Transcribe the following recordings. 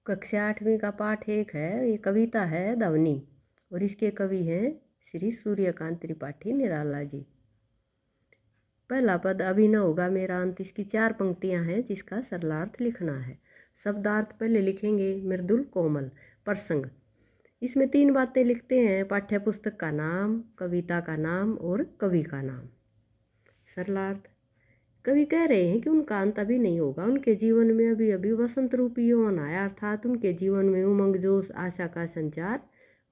कक्षा 8वीं का पाठ 1 है। ये कविता है दवनी और इसके कवि हैं श्री सूर्यकांत त्रिपाठी निराला जी। पहला पद अभी न होगा मेरा अंत। इसकी 4 पंक्तियां हैं जिसका सरलार्थ लिखना है। शब्दार्थ पहले लिखेंगे मृदुल कोमल। प्रसंग, इसमें 3 बातें लिखते हैं, पाठ्य पुस्तक का नाम, कविता का नाम और कवि का नाम। सरलार्थ, कवि कह रहे हैं कि उनका अंत अभी नहीं होगा। उनके जीवन में अभी अभी वसंत रूपी यौवन आया, अर्थात उनके जीवन में उमंग जोश आशा का संचार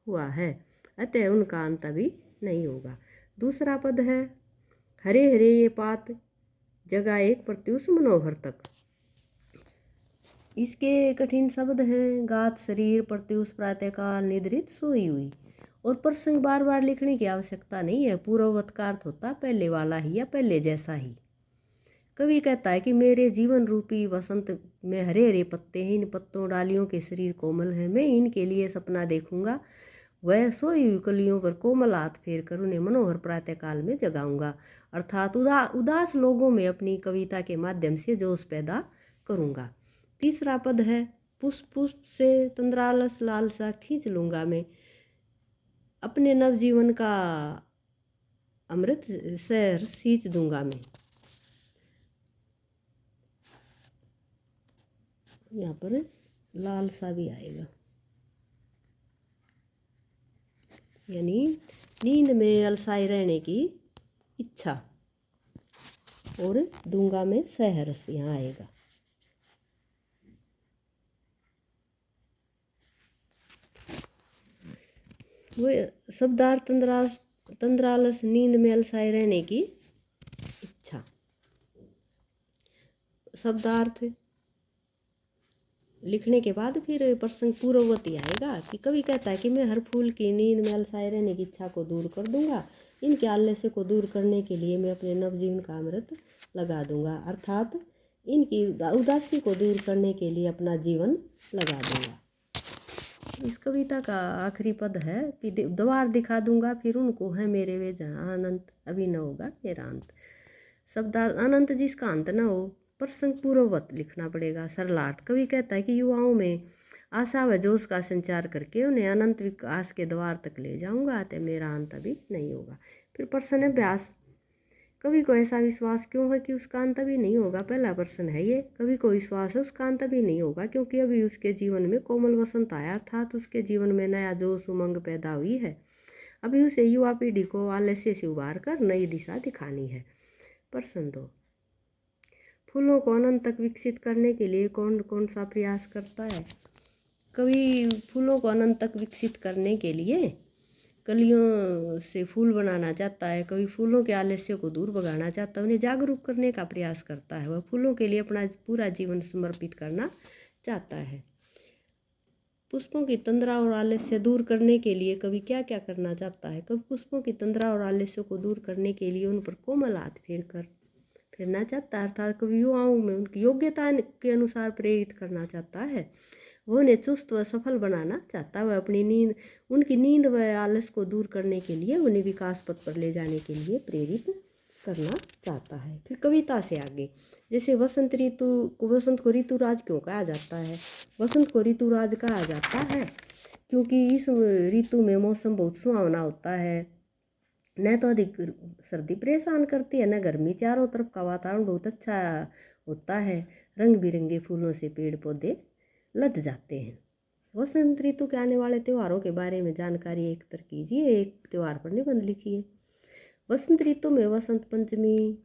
हुआ है, अतः उनका अंत अभी नहीं होगा। दूसरा पद है हरे हरे ये पात जगह एक प्रत्युष मनोहर तक। इसके कठिन शब्द हैं गात शरीर प्रत्युष प्रातःकाल निद्रित सोई हुई। और प्रसंग बार बार लिखने की आवश्यकता नहीं है, पूर्ववत का अर्थ होता पहले वाला ही या पहले जैसा ही। कवि कहता है कि मेरे जीवन रूपी वसंत में हरे हरे पत्ते हैं, इन पत्तों डालियों के शरीर कोमल है, मैं इनके लिए सपना देखूंगा, वह सोई हुई कलियों पर कोमल हाथ फेर कर उन्हें मनोहर प्रातःकाल में जगाऊंगा, अर्थात उदास लोगों में अपनी कविता के माध्यम से जोश पैदा करूंगा। तीसरा पद है पुष्प पुष्प से तंद्रालस लालसा खींच लूंगा मैं, अपने नवजीवन का अमृत शहर सींच दूंगा मैं। यहाँ पर लालसा भी आएगा, यानी नींद में अलसाए रहने की इच्छा, और दूंगा में सहरस यहाँ आएगा। वो शब्दार्थ तंद्रालस नींद में अलसाए रहने की इच्छा। शब्दार्थ लिखने के बाद फिर प्रसंग पूर्ववती आएगा कि कवि कहता है कि मैं हर फूल की नींद में अलसाए रहने की इच्छा को दूर कर दूंगा, इनके आलस्य को दूर करने के लिए मैं अपने नवजीवन का अमृत लगा दूंगा, अर्थात इनकी उदासी को दूर करने के लिए अपना जीवन लगा दूंगा। इस कविता का आखिरी पद है कि द्वार दिखा दूंगा फिर उनको है मेरे वे जहाँ अनंत अभी न होगा मेरा अंत। शब्दार्थ अनंत जिसका अंत न हो, प्रसंग पूर्ववत लिखना पड़ेगा। सरलार्थ, कवि कहता है कि युवाओं में आशा व जोश का संचार करके उन्हें अनंत विकास के द्वार तक ले जाऊंगा, अतः मेरा अंत अभी नहीं होगा। फिर प्रश्न अभ्यास, कवि को ऐसा विश्वास क्यों है कि उसका अंत अभी नहीं होगा। पहला प्रश्न है ये, कवि को विश्वास है उसका अंत अभी नहीं होगा क्योंकि अभी उसके जीवन में कोमल वसंत आया, अर्थात उसके जीवन में नया जोश उमंग पैदा हुई है। अभी उसे युवा पीढ़ी को आलस्य से उबार कर नई दिशा दिखानी है। प्रश्न 2, फूलों को अनंत तक विकसित करने के लिए कौन कौन सा प्रयास करता है। कवि फूलों को अनंत तक विकसित करने के लिए कलियों से फूल बनाना चाहता है। कवि फूलों के आलस्य को दूर भगाना चाहता है, उन्हें जागरूक करने का प्रयास करता है। वह फूलों के लिए अपना पूरा जीवन समर्पित करना चाहता है। पुष्पों की तंद्रा और आलस्य दूर करने के लिए कवि क्या क्या करना चाहता है। कवि पुष्पों की तंद्रा और आलस्य को दूर करने के लिए उन पर कोमल हाथ फेरना चाहता है, अर्थात कवि युवाओं में उनकी योग्यता के अनुसार प्रेरित करना चाहता है। वो उन्हें चुस्त व सफल बनाना चाहता है। वह अपनी उनकी नींद व आलस को दूर करने के लिए उन्हें विकास पथ पर ले जाने के लिए प्रेरित करना चाहता है। फिर कविता से आगे, जैसे वसंत को ऋतुराज क्यों कहा जाता है। वसंत को ऋतुराज कहा जाता है क्योंकि इस ऋतु में मौसम बहुत सुहावना होता है, न तो अधिक सर्दी परेशान करती है न गर्मी, चारों तरफ का वातावरण बहुत अच्छा होता है, रंग बिरंगे फूलों से पेड़ पौधे लद जाते हैं। वसंत ऋतु के आने वाले त्योहारों के बारे में जानकारी एकत्र कीजिए, एक त्योहार पर निबंध लिखिए। वसंत ऋतु में वसंत पंचमी,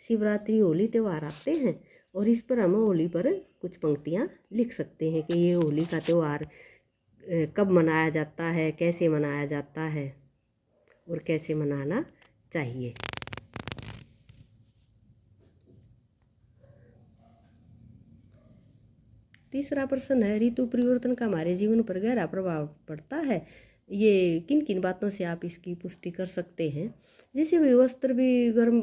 शिवरात्रि, होली त्यौहार आते हैं और इस पर हम होली पर कुछ पंक्तियाँ लिख सकते हैं कि ये होली का त्यौहार कब मनाया जाता है, कैसे मनाया जाता है और कैसे मनाना चाहिए। तीसरा प्रश्न है, ऋतु परिवर्तन का हमारे जीवन पर गहरा प्रभाव पड़ता है, ये किन किन बातों से आप इसकी पुष्टि कर सकते हैं। जैसे वे वस्त्र भी गर्म,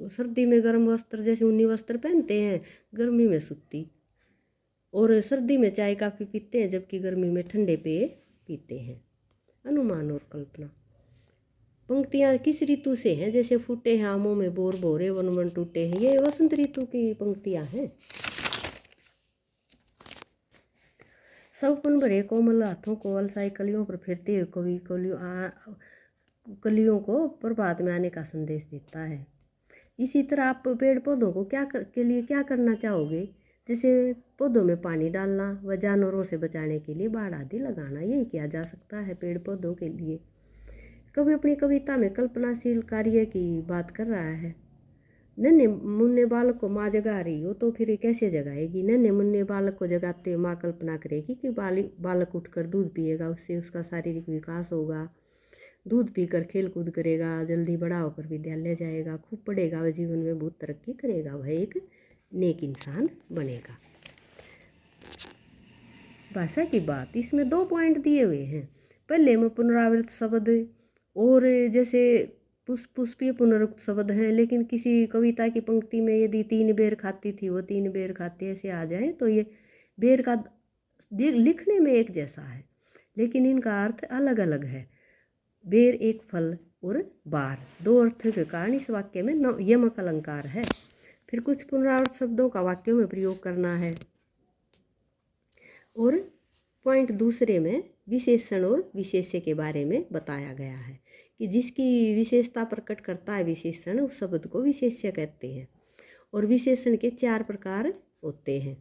सर्दी में गर्म वस्त्र जैसे ऊनी वस्त्र पहनते हैं, गर्मी में सूती, और सर्दी में चाय काफ़ी पीते हैं जबकि गर्मी में ठंडे पेय पीते हैं। अनुमान और कल्पना, पंक्तियाँ किस ऋतु से हैं। जैसे फूटे हैं आमों में बोर भोरे वन वन टूटे हैं, ये वसंत ऋतु की पंक्तियाँ हैं। सबपन भरे कोमल हाथों को अलसाई कलियों पर फिरते हुए कवि कलियों को प्रभात में आने का संदेश देता है। इसी तरह आप पेड़ पौधों को के लिए क्या करना चाहोगे? जैसे पौधों में पानी डालना व जानवरों से बचाने के लिए बाड़ आदि लगाना, यही किया जा सकता है पेड़ पौधों के लिए। कवि अपनी कविता में कल्पनाशील कार्य की बात कर रहा है। नन्हे मुन्ने बालक को माँ जगा रही हो तो फिर कैसे जगाएगी? नन्हे मुन्ने बालक को जगाते हुए माँ कल्पना करेगी कि बालक उठकर दूध पिएगा, उससे उसका शारीरिक विकास होगा, दूध पीकर खेल कूद करेगा, जल्दी बड़ा होकर विद्यालय जाएगा, खूब पढ़ेगा, वह जीवन में बहुत तरक्की करेगा, वह एक नेक इंसान बनेगा। भाषा की बात, इसमें 2 पॉइंट दिए हुए हैं। पहले में पुनरावृत्त शब्द और जैसे पुष्पीय पुनरुक्त शब्द हैं, लेकिन किसी कविता की पंक्ति में यदि 3 बेर खाती थी वो 3 बेर खाते ऐसे आ जाए तो ये बेर का लिखने में एक जैसा है, लेकिन इनका अर्थ अलग अलग है। बेर एक फल और बार, 2 अर्थों के कारण इस वाक्य में यमक अलंकार है। फिर कुछ पुनरावृत्त शब्दों का वाक्यों में प्रयोग करना है। और पॉइंट दूसरे में विशेषण और विशेष्य के बारे में बताया गया है कि जिसकी विशेषता प्रकट करता है विशेषण, उस शब्द को विशेष्य कहते हैं। और विशेषण के 4 प्रकार होते हैं।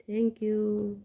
Thank you.